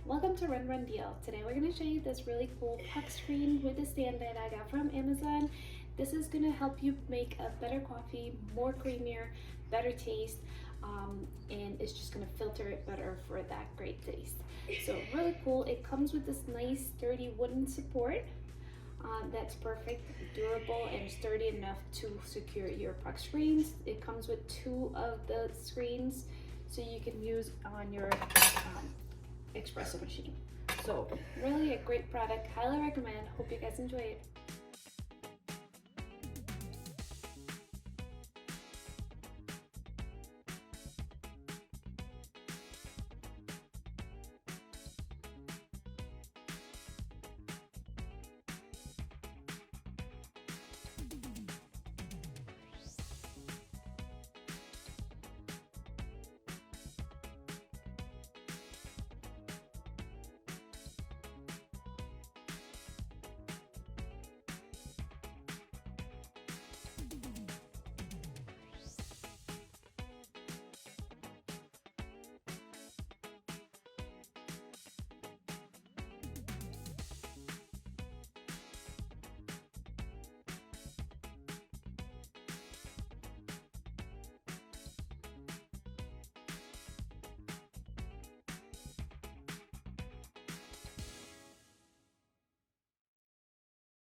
Welcome to Run Deal. Today we're going to show you this really cool puck screen with a stand that I got from Amazon. This is going to help you make a better coffee, more creamier, better taste, and it's just going to filter it better for that great taste. So really cool. It comes with this nice sturdy wooden support that's perfect, durable, and sturdy enough to secure your puck screens. It comes with 2 of the screens so you can use on your espresso machine. So really a great product, highly recommend. Hope you guys enjoy it.